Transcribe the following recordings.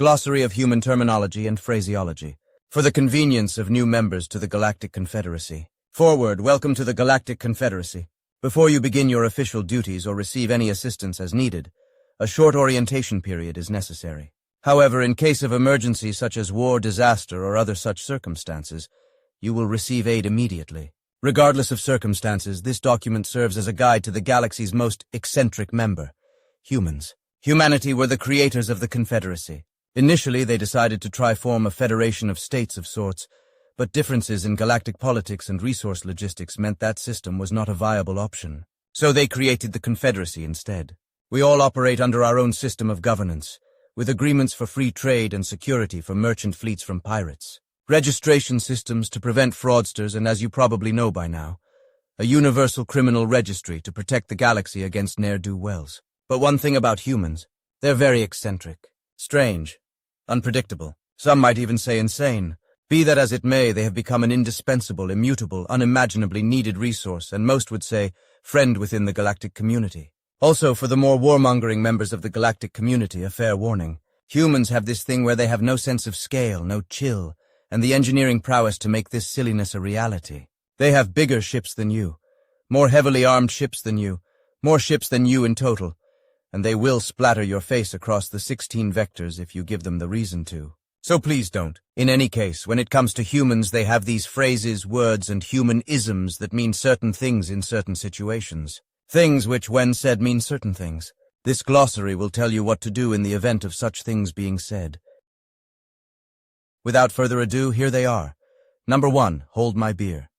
Glossary of Human Terminology and Phraseology. For the convenience of new members to the Galactic Confederacy. Forward, welcome to the Galactic Confederacy. Before you begin your official duties or receive any assistance as needed, a short orientation period is necessary. However, in case of emergency such as war, disaster, or other such circumstances, you will receive aid immediately. Regardless of circumstances, this document serves as a guide to the galaxy's most eccentric member, humans. Humanity were the creators of the Confederacy. Initially, they decided to try form a federation of states of sorts, but differences in galactic politics and resource logistics meant that system was not a viable option. So they created the Confederacy instead. We all operate under our own system of governance, with agreements for free trade and security for merchant fleets from pirates, registration systems to prevent fraudsters, and as you probably know by now, a universal criminal registry to protect the galaxy against ne'er-do-wells. But one thing about humans, they're very eccentric, strange, unpredictable. Some might even say insane. Be that as it may, they have become an indispensable, immutable, unimaginably needed resource, and most would say, friend within the galactic community. Also, for the more warmongering members of the galactic community, a fair warning. Humans have this thing where they have no sense of scale, no chill, and the engineering prowess to make this silliness a reality. They have bigger ships than you, more heavily armed ships than you, more ships than you in total, and they will splatter your face across the 16 vectors if you give them the reason to. So please don't. In any case, when it comes to humans, they have these phrases, words, and human isms that mean certain things in certain situations. Things which, when said, mean certain things. This glossary will tell you what to do in the event of such things being said. Without further ado, here they are. Number 1, hold my beer.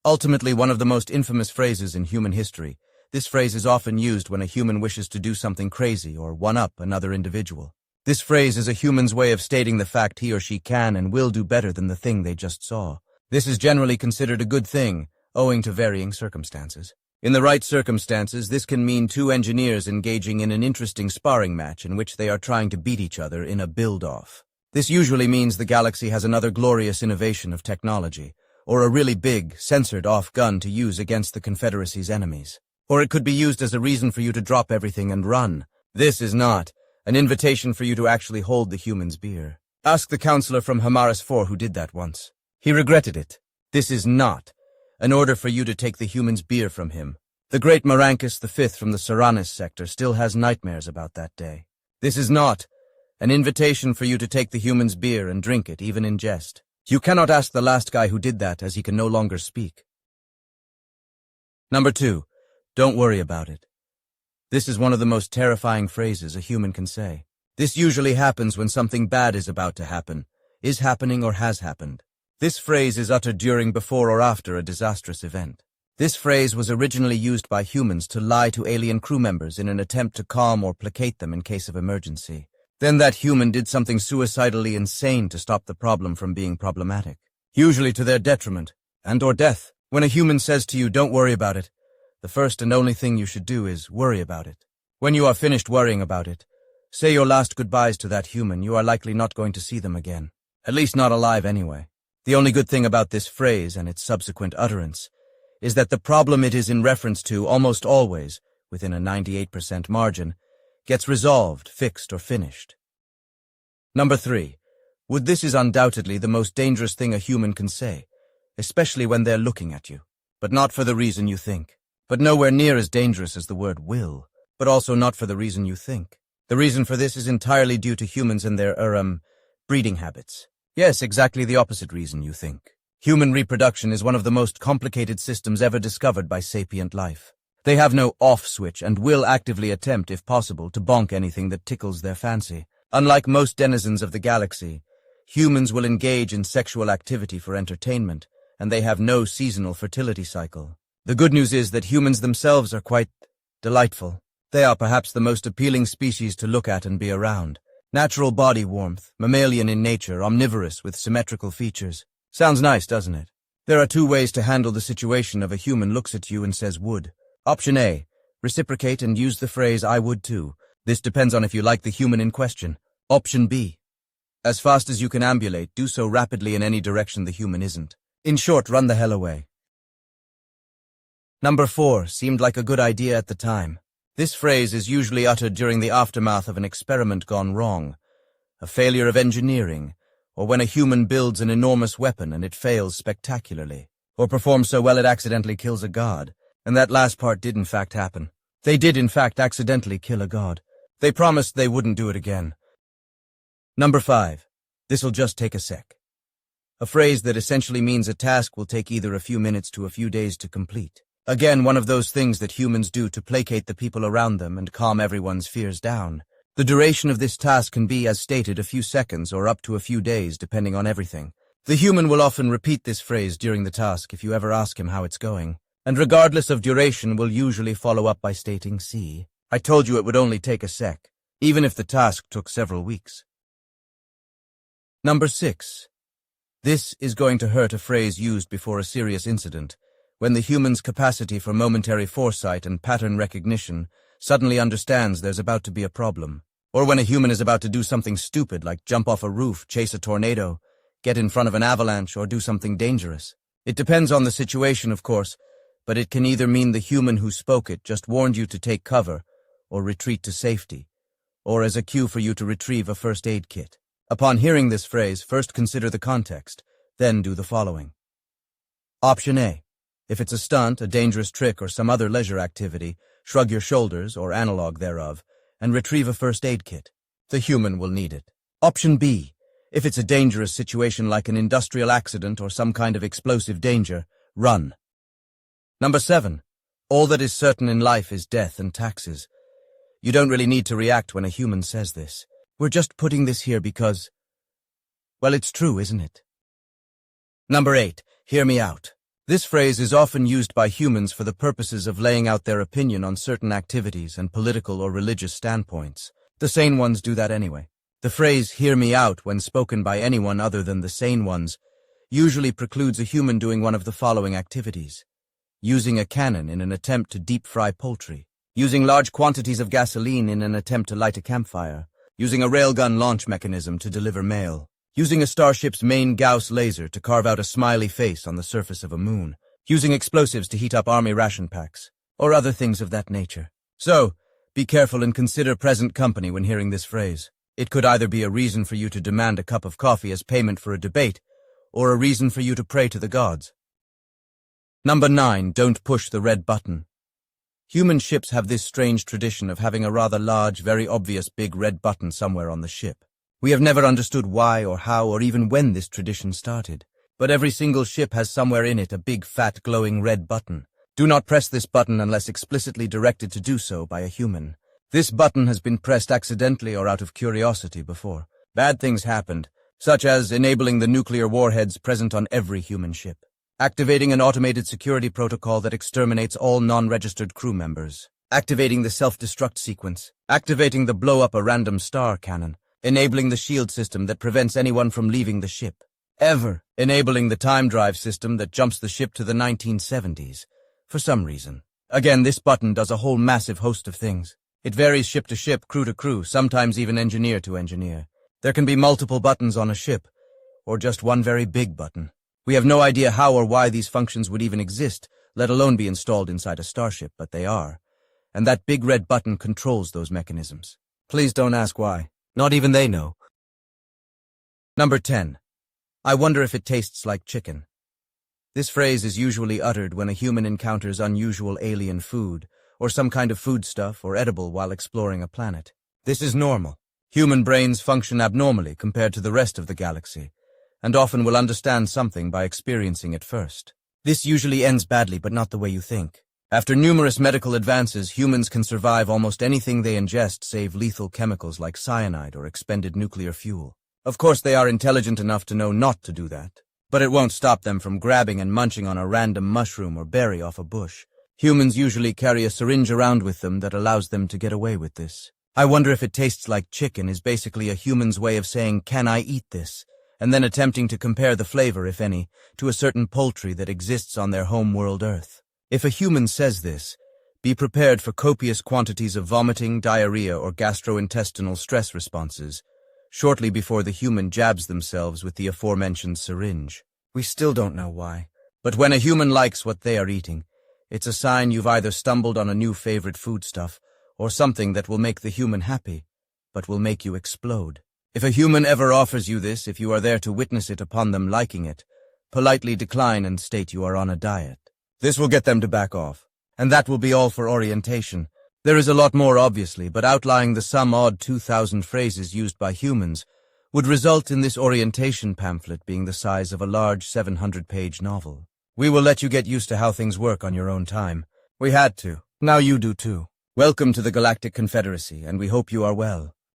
Ultimately one of the most infamous phrases in human history, this phrase is often used when a human wishes to do something crazy or one-up another individual. This phrase is a human's way of stating the fact he or she can and will do better than the thing they just saw. This is generally considered a good thing, owing to varying circumstances. In the right circumstances, this can mean two engineers engaging in an interesting sparring match in which they are trying to beat each other in a build-off. This usually means the galaxy has another glorious innovation of technology, or a really big, censored-off gun to use against the Confederacy's enemies. Or it could be used as a reason for you to drop everything and run. This is not an invitation for you to actually hold the human's beer. Ask the counselor from Hamaris 4 who did that once. He regretted it. This is not an order for you to take the human's beer from him. The great Marankus V from the Saranis sector still has nightmares about that day. This is not an invitation for you to take the human's beer and drink it, even in jest. You cannot ask the last guy who did that, as he can no longer speak. Number 2. Don't worry about it. This is one of the most terrifying phrases a human can say. This usually happens when something bad is about to happen, is happening, or has happened. This phrase is uttered during, before, or after a disastrous event. This phrase was originally used by humans to lie to alien crew members in an attempt to calm or placate them in case of emergency. Then that human did something suicidally insane to stop the problem from being problematic, usually to their detriment and/or death. When a human says to you, don't worry about it, the first and only thing you should do is worry about it. When you are finished worrying about it, say your last goodbyes to that human. You are likely not going to see them again. At least not alive anyway. The only good thing about this phrase and its subsequent utterance is that the problem it is in reference to almost always, within a 98% margin, gets resolved, fixed, or finished. Number 3. This is undoubtedly the most dangerous thing a human can say, especially when they're looking at you, but not for the reason you think. But nowhere near as dangerous as the word will, but also not for the reason you think. The reason for this is entirely due to humans and their, breeding habits. Yes, exactly the opposite reason you think. Human reproduction is one of the most complicated systems ever discovered by sapient life. They have no off switch and will actively attempt, if possible, to bonk anything that tickles their fancy. Unlike most denizens of the galaxy, humans will engage in sexual activity for entertainment, and they have no seasonal fertility cycle. The good news is that humans themselves are quite delightful. They are perhaps the most appealing species to look at and be around. Natural body warmth, mammalian in nature, omnivorous with symmetrical features. Sounds nice, doesn't it? There are 2 ways to handle the situation if a human looks at you and says would. Option A, reciprocate and use the phrase I would too. This depends on if you like the human in question. Option B, as fast as you can ambulate, do so rapidly in any direction the human isn't. In short, run the hell away. Number 4 seemed like a good idea at the time. This phrase is usually uttered during the aftermath of an experiment gone wrong, a failure of engineering, or when a human builds an enormous weapon and it fails spectacularly, or performs so well it accidentally kills a god. And that last part did in fact happen. They did in fact accidentally kill a god. They promised they wouldn't do it again. Number 5. This'll just take a sec. A phrase that essentially means a task will take either a few minutes to a few days to complete. Again, one of those things that humans do to placate the people around them and calm everyone's fears down. The duration of this task can be, as stated, a few seconds or up to a few days, depending on everything. The human will often repeat this phrase during the task if you ever ask him how it's going, and regardless of duration will usually follow up by stating, "See, I told you it would only take a sec," even if the task took several weeks. Number 6. This is going to hurt, a phrase used before a serious incident, when the human's capacity for momentary foresight and pattern recognition suddenly understands there's about to be a problem, or when a human is about to do something stupid like jump off a roof, chase a tornado, get in front of an avalanche, or do something dangerous. It depends on the situation, of course, but it can either mean the human who spoke it just warned you to take cover or retreat to safety, or as a cue for you to retrieve a first aid kit. Upon hearing this phrase, first consider the context, then do the following. Option A. If it's a stunt, a dangerous trick, or some other leisure activity, shrug your shoulders, or analog thereof, and retrieve a first aid kit. The human will need it. Option B. If it's a dangerous situation like an industrial accident or some kind of explosive danger, run. Number 7. All that is certain in life is death and taxes. You don't really need to react when a human says this. We're just putting this here because, well, it's true, isn't it? Number 8. Hear me out. This phrase is often used by humans for the purposes of laying out their opinion on certain activities and political or religious standpoints. The sane ones do that anyway. The phrase, "hear me out," when spoken by anyone other than the sane ones, usually precludes a human doing one of the following activities: using a cannon in an attempt to deep-fry poultry, using large quantities of gasoline in an attempt to light a campfire, using a railgun launch mechanism to deliver mail, using a starship's main Gauss laser to carve out a smiley face on the surface of a moon, using explosives to heat up army ration packs, or other things of that nature. So, be careful and consider present company when hearing this phrase. It could either be a reason for you to demand a cup of coffee as payment for a debate, or a reason for you to pray to the gods. Number 9. Don't push the red button. Human ships have this strange tradition of having a rather large, very obvious big red button somewhere on the ship. We have never understood why or how or even when this tradition started, but every single ship has somewhere in it a big, fat, glowing red button. Do not press this button unless explicitly directed to do so by a human. This button has been pressed accidentally or out of curiosity before. Bad things happened, such as enabling the nuclear warheads present on every human ship, activating an automated security protocol that exterminates all non-registered crew members, activating the self-destruct sequence, activating the blow-up-a-random star cannon, enabling the shield system that prevents anyone from leaving the ship, ever enabling the time drive system that jumps the ship to the 1970s, for some reason. Again, this button does a whole massive host of things. It varies ship to ship, crew to crew, sometimes even engineer to engineer. There can be multiple buttons on a ship, or just one very big button. We have no idea how or why these functions would even exist, let alone be installed inside a starship, but they are. And that big red button controls those mechanisms. Please don't ask why. Not even they know. Number 10. I wonder if it tastes like chicken. This phrase is usually uttered when a human encounters unusual alien food, or some kind of foodstuff or edible while exploring a planet. This is normal. Human brains function abnormally compared to the rest of the galaxy, and often will understand something by experiencing it first. This usually ends badly, but not the way you think. After numerous medical advances, humans can survive almost anything they ingest save lethal chemicals like cyanide or expended nuclear fuel. Of course, they are intelligent enough to know not to do that, but it won't stop them from grabbing and munching on a random mushroom or berry off a bush. Humans usually carry a syringe around with them that allows them to get away with this. I wonder if it tastes like chicken is basically a human's way of saying, "Can I eat this?" and then attempting to compare the flavor, if any, to a certain poultry that exists on their home world Earth. If a human says this, be prepared for copious quantities of vomiting, diarrhea, or gastrointestinal stress responses, shortly before the human jabs themselves with the aforementioned syringe. We still don't know why, but when a human likes what they are eating, it's a sign you've either stumbled on a new favorite foodstuff, or something that will make the human happy, but will make you explode. If a human ever offers you this, if you are there to witness it upon them liking it, politely decline and state you are on a diet. This will get them to back off. And that will be all for orientation. There is a lot more, obviously, but outlying the some odd 2,000 phrases used by humans would result in this orientation pamphlet being the size of a large 700-page novel. We will let you get used to how things work on your own time. We had to. Now you do too. Welcome to the Galactic Confederacy, and we hope you are well.